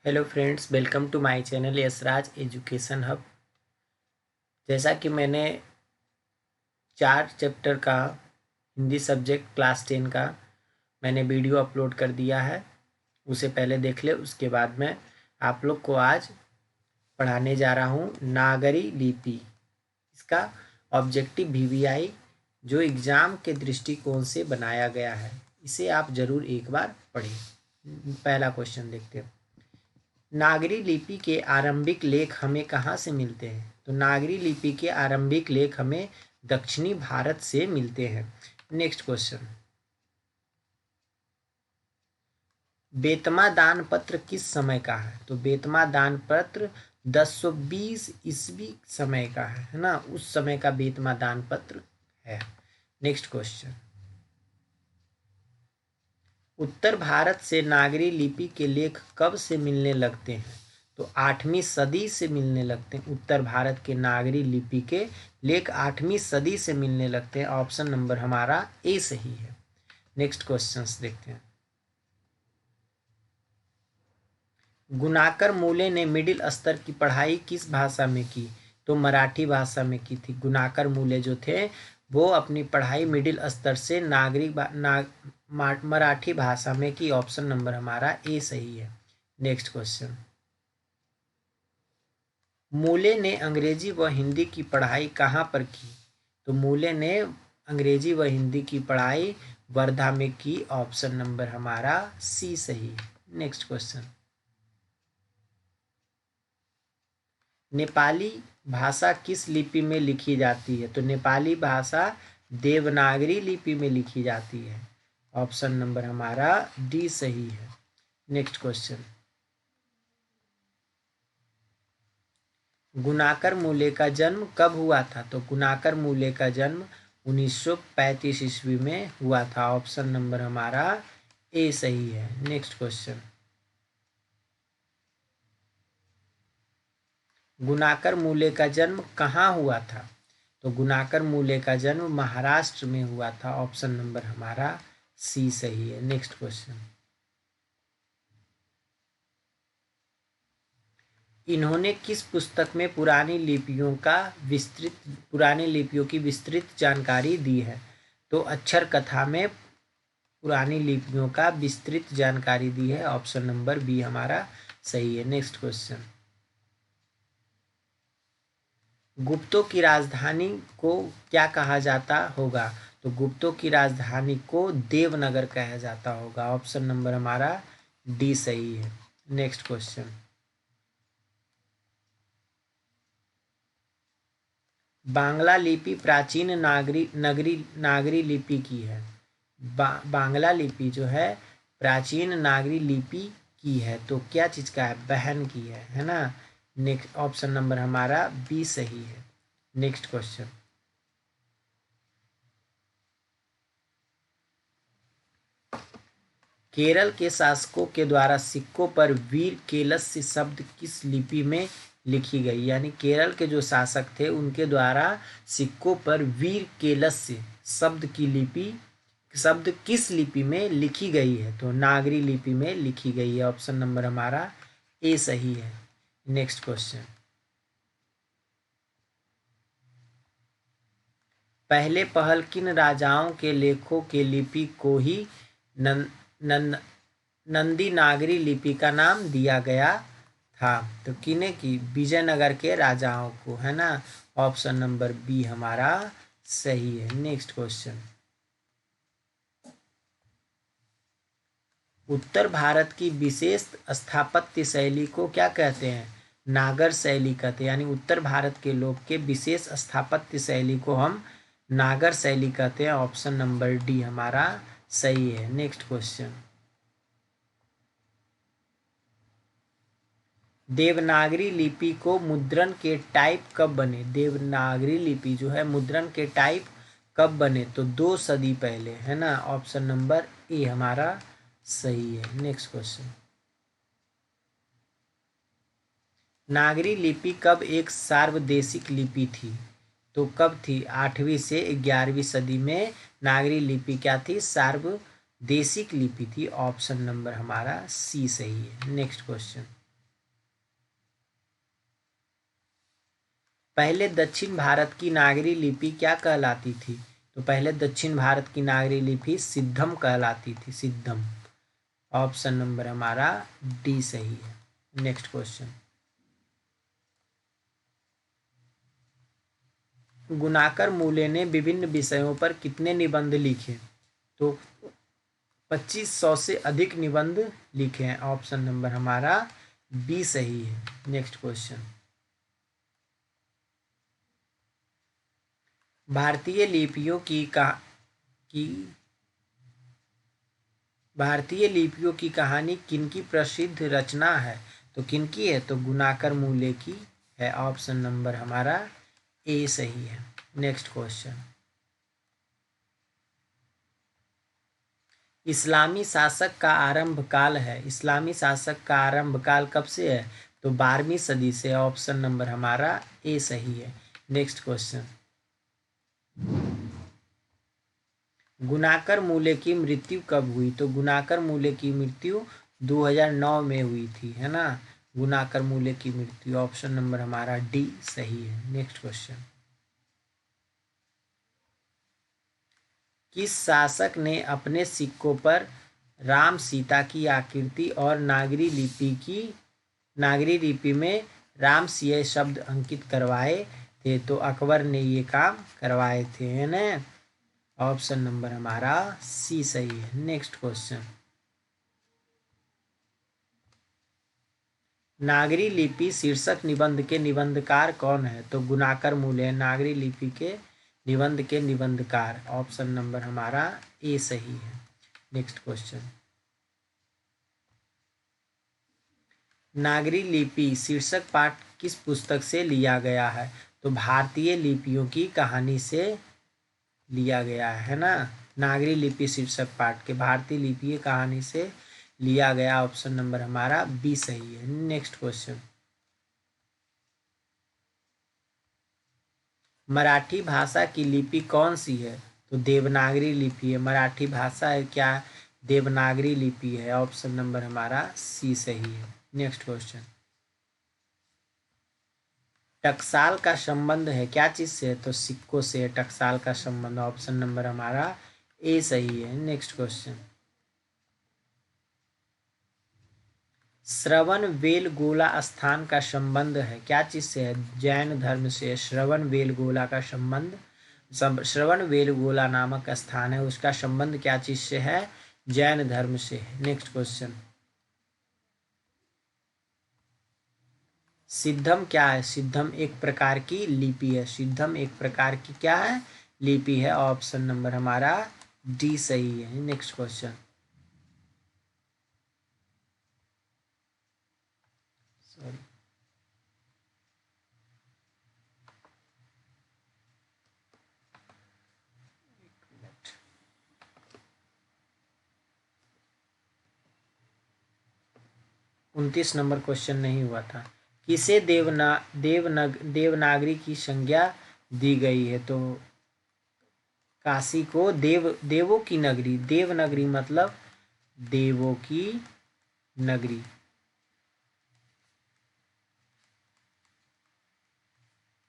Hello friends, welcome to my channel Yashraj education hub. जैसा कि मैंने 4 चैप्टर का हिंदी सब्जेक्ट क्लास 10 का मैंने वीडियो अपलोड कर दिया है, उसे पहले देख ले। उसके बाद मैं आप लोग को आज पढ़ाने जा रहा हूँ नागरी लिपि। इसका ऑब्जेक्टिव वीवीआई जो एग्ज़ाम के दृष्टिकोण से बनाया गया है, इसे आप ज़रूर एक बार पढ़ें। पहला क्वेश्चन देखते हैं। नागरी लिपि के आरंभिक लेख हमें कहाँ से मिलते हैं? तो नागरी लिपि के आरंभिक लेख हमें दक्षिणी भारत से मिलते हैं। नेक्स्ट क्वेश्चन, बेतमा दान पत्र किस समय का है? तो बेतमा दान पत्र 1020 ईस्वी समय का है ना, उस समय का बेतमा दान पत्र है। नेक्स्ट क्वेश्चन, उत्तर भारत से नागरी लिपि के लेख कब से मिलने लगते हैं? तो 8वीं सदी से मिलने लगते हैं। उत्तर भारत के नागरी लिपि के लेख 8वीं सदी से मिलने लगते हैं। ऑप्शन नंबर हमारा ए सही है। नेक्स्ट क्वेश्चंस देखते हैं। गुणाकर मूले ने मिडिल स्तर की पढ़ाई किस भाषा में की? तो मराठी भाषा में की थी। गुणाकर मूले जो थे वो अपनी पढ़ाई मिडिल स्तर से मराठी भाषा में की। ऑप्शन नंबर हमारा ए सही है। नेक्स्ट क्वेश्चन, मूले ने अंग्रेजी व हिंदी की पढ़ाई कहाँ पर की? तो मूले ने अंग्रेजी व हिंदी की पढ़ाई वर्धा में की। ऑप्शन नंबर हमारा सी सही है। नेक्स्ट क्वेश्चन, नेपाली भाषा किस लिपि में लिखी जाती है? तो नेपाली भाषा देवनागरी लिपि में लिखी जाती है। ऑप्शन नंबर हमारा डी सही है। नेक्स्ट क्वेश्चन, गुणाकर मूले का जन्म कब हुआ था? तो गुणाकर मूले का जन्म 1935 ईस्वी में हुआ था। ऑप्शन नंबर हमारा ए सही है। नेक्स्ट क्वेश्चन, गुणाकर मूले का जन्म कहाँ हुआ था? तो गुणाकर मूले का जन्म महाराष्ट्र में हुआ था। ऑप्शन नंबर हमारा सी सही है। नेक्स्ट क्वेश्चन, इन्होंने किस पुस्तक में पुरानी लिपियों की विस्तृत जानकारी दी है? तो अक्षर कथा में पुरानी लिपियों का विस्तृत जानकारी दी है। ऑप्शन नंबर बी हमारा सही है। नेक्स्ट क्वेश्चन, गुप्तों की राजधानी को क्या कहा जाता होगा? तो गुप्तों की राजधानी को देवनगर कहा जाता होगा। ऑप्शन नंबर हमारा डी सही है। नेक्स्ट क्वेश्चन, बांग्ला लिपि प्राचीन नागरी लिपि की है। बांग्ला लिपि जो है प्राचीन नागरी लिपि की है। तो क्या चीज का है? बहन की है ना। नेक्स्ट ऑप्शन नंबर हमारा बी सही है। नेक्स्ट क्वेश्चन, केरल के शासकों के द्वारा सिक्कों पर वीर केलस्य शब्द किस लिपि में लिखी गई? यानी केरल के जो शासक थे उनके द्वारा सिक्कों पर वीर केलस्य शब्द किस लिपि में लिखी गई है? तो नागरी लिपि में लिखी गई है। ऑप्शन नंबर हमारा ए सही है। नेक्स्ट क्वेश्चन, पहले पहल किन राजाओं के लेखों के लिपि को ही नंदी नागरी लिपि का नाम दिया गया था? तो किने की? विजयनगर के राजाओं को, है ना। ऑप्शन नंबर बी हमारा सही है। नेक्स्ट क्वेश्चन, उत्तर भारत की विशेष स्थापत्य शैली को क्या कहते हैं? नागर शैली कहते हैं। यानी उत्तर भारत के लोग के विशेष स्थापत्य शैली को हम नागर शैली कहते हैं। ऑप्शन नंबर डी हमारा सही है। नेक्स्ट क्वेश्चन, देवनागरी लिपि को मुद्रण के टाइप कब बने? देवनागरी लिपि जो है मुद्रण के टाइप कब बने? तो 2 सदी पहले, है ना। ऑप्शन नंबर ए हमारा सही है। नेक्स्ट क्वेश्चन, नागरी लिपि कब एक सार्वदेशिक लिपि थी? तो कब थी? 8वीं से 11वीं सदी में नागरी लिपि क्या थी? सार्वदेशिक लिपि थी। ऑप्शन नंबर हमारा सी सही है। नेक्स्ट क्वेश्चन, पहले दक्षिण भारत की नागरी लिपि क्या कहलाती थी? तो पहले दक्षिण भारत की नागरी लिपि सिद्धम कहलाती थी, सिद्धम। ऑप्शन नंबर हमारा डी सही है। नेक्स्ट क्वेश्चन, गुणाकर मूले ने विभिन्न विषयों पर कितने निबंध लिखे? तो 2500 से अधिक निबंध लिखे हैं। ऑप्शन नंबर हमारा बी सही है। नेक्स्ट क्वेश्चन, भारतीय लिपियों भारतीय लिपियों की कहानी किनकी प्रसिद्ध रचना है? तो किनकी है? तो गुणाकर मूले की है। ऑप्शन नंबर हमारा ए सही है। नेक्स्ट क्वेश्चन, इस्लामी शासक का आरंभ काल है, इस्लामी शासक का आरंभ काल कब से है? तो 12वीं सदी से। ऑप्शन नंबर हमारा ए सही है। नेक्स्ट क्वेश्चन, गुणाकर मूले की मृत्यु कब हुई? तो गुणाकर मूले की मृत्यु 2009 में हुई थी, है ना। गुणाकर मूले की मृत्यु। ऑप्शन नंबर हमारा डी सही है। नेक्स्ट क्वेश्चन, किस शासक ने अपने सिक्कों पर राम सीता की आकृति और नागरी लिपि में राम सिया शब्द अंकित करवाए थे? तो अकबर ने ये काम करवाए थे, है ना। ऑप्शन नंबर हमारा सी सही है। नेक्स्ट क्वेश्चन, नागरी लिपि शीर्षक निबंध के निबंधकार कौन है? तो गुणाकर मूले नागरी लिपि के निबंधकार। ऑप्शन नंबर हमारा ए सही है। नेक्स्ट क्वेश्चन, नागरी लिपि शीर्षक पाठ किस पुस्तक से लिया गया है? तो भारतीय लिपियों की कहानी से लिया गया है ना। नागरी लिपि शीर्षक पाठ के भारतीय लिपि कहानी से लिया गया। ऑप्शन नंबर हमारा बी सही है। नेक्स्ट क्वेश्चन, मराठी भाषा की लिपि कौन सी है? तो देवनागरी लिपि है। मराठी भाषा है क्या? देवनागरी लिपि है। ऑप्शन नंबर हमारा सी सही है। नेक्स्ट क्वेश्चन, टकसाल का संबंध है क्या चीज से? तो सिक्कों से टकसाल का संबंध। ऑप्शन नंबर हमारा ए सही है। नेक्स्ट क्वेश्चन, श्रवण बेलगोला स्थान का संबंध है क्या चीज से है? जैन धर्म से। श्रवण बेलगोला का संबंध, श्रवण बेलगोला नामक स्थान है, उसका संबंध क्या चीज से है? जैन धर्म से। नेक्स्ट क्वेश्चन, सिद्धम क्या है? सिद्धम एक प्रकार की लिपि है। सिद्धम एक प्रकार की क्या है? लिपि है। ऑप्शन नंबर हमारा डी सही है। Next question, sorry, 29 number question नहीं हुआ था। किसे देवनागरी की संज्ञा दी गई है? तो काशी को देवों की नगरी। देवनगरी मतलब देवों की नगरी।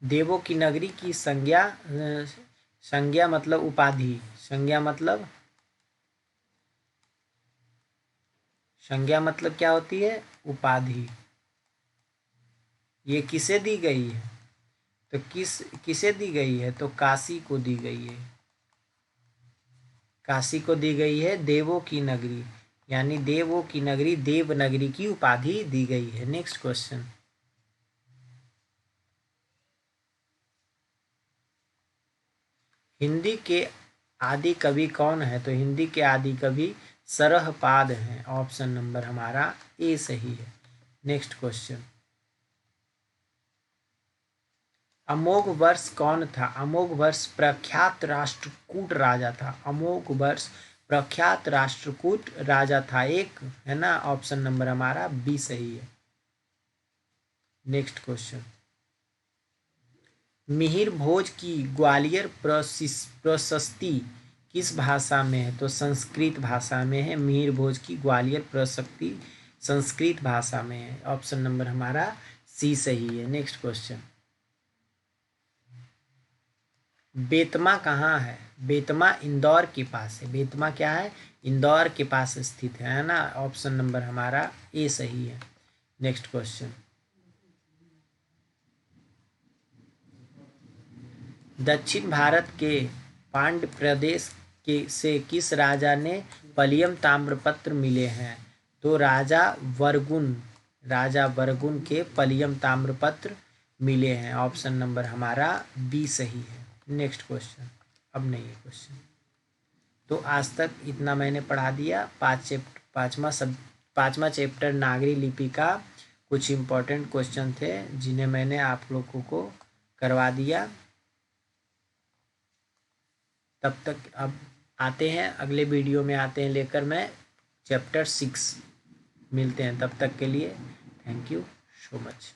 देवों की नगरी की संज्ञा मतलब उपाधि। संज्ञा मतलब क्या होती है? उपाधि। ये किसे दी गई है? तो किसे दी गई है? तो काशी को दी गई है। काशी को दी गई है देवों की नगरी, यानी देवों की नगरी देवनगरी की उपाधि दी गई है। नेक्स्ट क्वेश्चन, हिंदी के आदि कवि कौन है? तो हिंदी के आदि कवि सरहपाद हैं। ऑप्शन नंबर हमारा ए सही है। नेक्स्ट क्वेश्चन, अमोघ वर्ष कौन था? अमोघ वर्ष प्रख्यात राष्ट्रकूट राजा था। अमोघ वर्ष प्रख्यात राष्ट्रकूट राजा था एक, है ना। ऑप्शन नंबर हमारा बी सही है। नेक्स्ट क्वेश्चन, मिहिर भोज की ग्वालियर प्रशस्ति किस भाषा में है? तो संस्कृत भाषा में है। मिहिर भोज की ग्वालियर प्रशस्ति संस्कृत भाषा में है। ऑप्शन नंबर हमारा सी सही है। नेक्स्ट क्वेश्चन, बेतमा कहाँ है? बेतमा इंदौर के पास है। बेतमा क्या है? इंदौर के पास स्थित है ना। ऑप्शन नंबर हमारा ए सही है। नेक्स्ट क्वेश्चन, दक्षिण भारत के पांड्य प्रदेश के से किस राजा ने पलियम ताम्रपत्र मिले हैं? तो राजा वरगुन के पलियम ताम्रपत्र मिले हैं। ऑप्शन नंबर हमारा बी सही है। नेक्स्ट क्वेश्चन, अब नहीं है क्वेश्चन। तो आज तक इतना मैंने पढ़ा दिया। पांचवा चैप्टर नागरी लिपि का कुछ इम्पोर्टेंट क्वेश्चन थे जिन्हें मैंने आप लोगों को करवा दिया। तब तक अब आते हैं अगले वीडियो में, आते हैं लेकर मैं चैप्टर 6। मिलते हैं, तब तक के लिए थैंक यू सो मच।